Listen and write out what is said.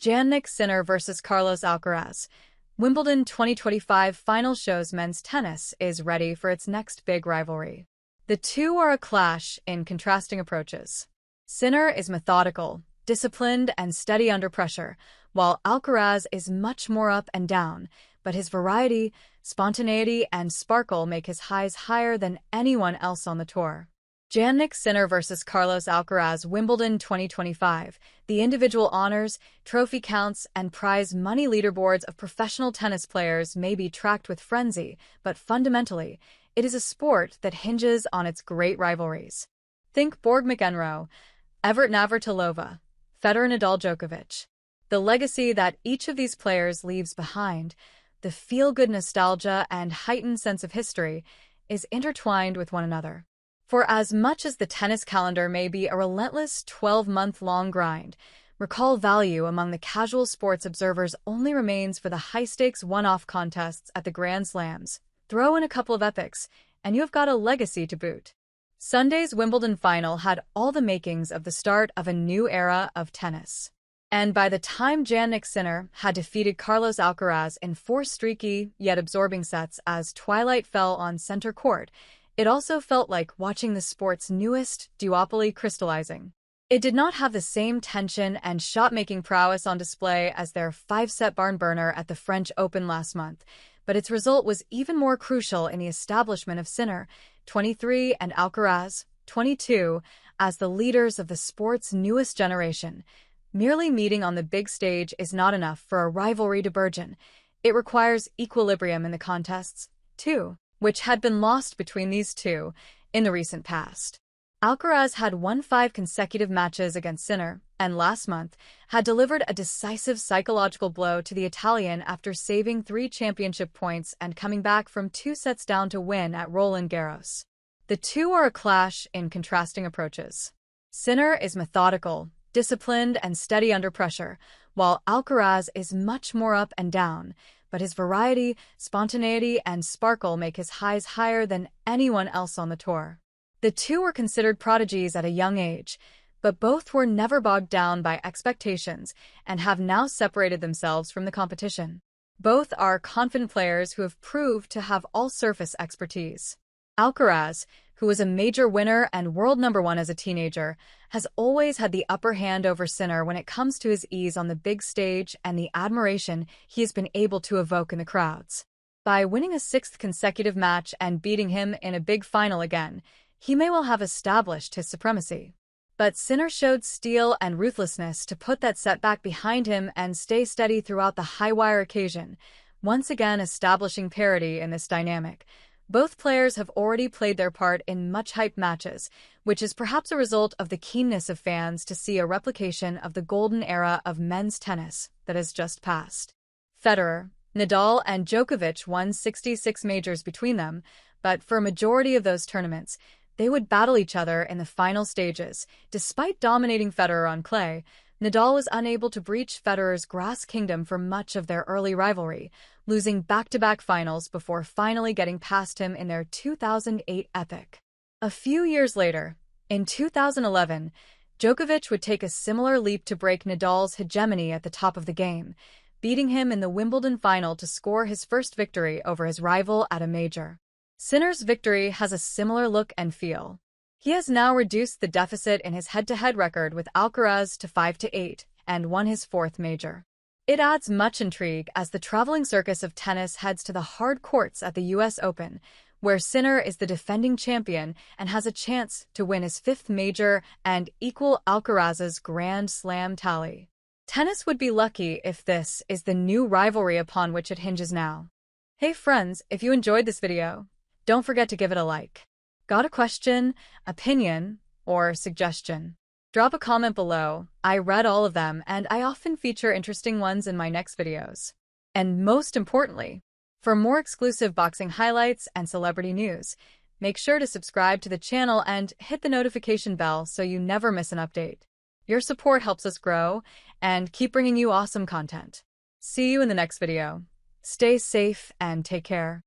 Jannik Sinner versus Carlos Alcaraz. Wimbledon 2025 final shows men's tennis is ready for its next big rivalry. The two are a clash in contrasting approaches. Sinner is methodical, disciplined, and steady under pressure, while Alcaraz is much more up and down, but his variety, spontaneity, and sparkle make his highs higher than anyone else on the tour. Jannik Sinner versus Carlos Alcaraz Wimbledon 2025. The individual honors, trophy counts, and prize money leaderboards of professional tennis players may be tracked with frenzy, but fundamentally, it is a sport that hinges on its great rivalries. Think Borg McEnroe, Evert Navratilova, Federer Nadal Djokovic. The legacy that each of these players leaves behind, the feel-good nostalgia and heightened sense of history, is intertwined with one another. For as much as the tennis calendar may be a relentless 12-month-long grind, recall value among the casual sports observers only remains for the high-stakes one-off contests at the Grand Slams. Throw in a couple of epics, and you have got a legacy to boot. Sunday's Wimbledon final had all the makings of the start of a new era of tennis. And by the time Jannik Sinner had defeated Carlos Alcaraz in 4 streaky yet absorbing sets as twilight fell on center court, it also felt like watching the sport's newest duopoly crystallizing. It did not have the same tension and shot-making prowess on display as their 5-set barn burner at the French Open last month, but its result was even more crucial in the establishment of Sinner, 23, and Alcaraz, 22, as the leaders of the sport's newest generation. Merely meeting on the big stage is not enough for a rivalry to burgeon. It requires equilibrium in the contests, too, which had been lost between these two in the recent past. Alcaraz had won 5 consecutive matches against Sinner, and last month had delivered a decisive psychological blow to the Italian after saving 3 championship points and coming back from 2 sets down to win at Roland Garros. The two are a clash in contrasting approaches. Sinner is methodical, disciplined, and steady under pressure, while Alcaraz is much more up and down, but his variety, spontaneity, and sparkle make his highs higher than anyone else on the tour. The two were considered prodigies at a young age, but both were never bogged down by expectations and have now separated themselves from the competition. Both are confident players who have proved to have all-surface expertise. Alcaraz, who was a major winner and world #1 as a teenager, has always had the upper hand over Sinner when it comes to his ease on the big stage and the admiration he has been able to evoke in the crowds. By winning a 6th consecutive match and beating him in a big final again, he may well have established his supremacy. But Sinner showed steel and ruthlessness to put that setback behind him and stay steady throughout the high-wire occasion, once again establishing parity in this dynamic. Both players have already played their part in much-hyped matches, which is perhaps a result of the keenness of fans to see a replication of the golden era of men's tennis that has just passed. Federer, Nadal, and Djokovic won 66 majors between them, but for a majority of those tournaments, they would battle each other in the final stages. Despite dominating Federer on clay, Nadal was unable to breach Federer's grass kingdom for much of their early rivalry, losing back-to-back finals before finally getting past him in their 2008 epic. A few years later, in 2011, Djokovic would take a similar leap to break Nadal's hegemony at the top of the game, beating him in the Wimbledon final to score his first victory over his rival at a major. Sinner's victory has a similar look and feel. He has now reduced the deficit in his head-to-head record with Alcaraz to 5-8 and won his 4th major. It adds much intrigue as the traveling circus of tennis heads to the hard courts at the US Open, where Sinner is the defending champion and has a chance to win his 5th major and equal Alcaraz's Grand Slam tally. Tennis would be lucky if this is the new rivalry upon which it hinges now. Hey friends, if you enjoyed this video, don't forget to give it a like. Got a question, opinion, or suggestion? Drop a comment below. I read all of them, and I often feature interesting ones in my next videos. And most importantly, for more exclusive boxing highlights and celebrity news, make sure to subscribe to the channel and hit the notification bell so you never miss an update. Your support helps us grow and keep bringing you awesome content. See you in the next video. Stay safe and take care.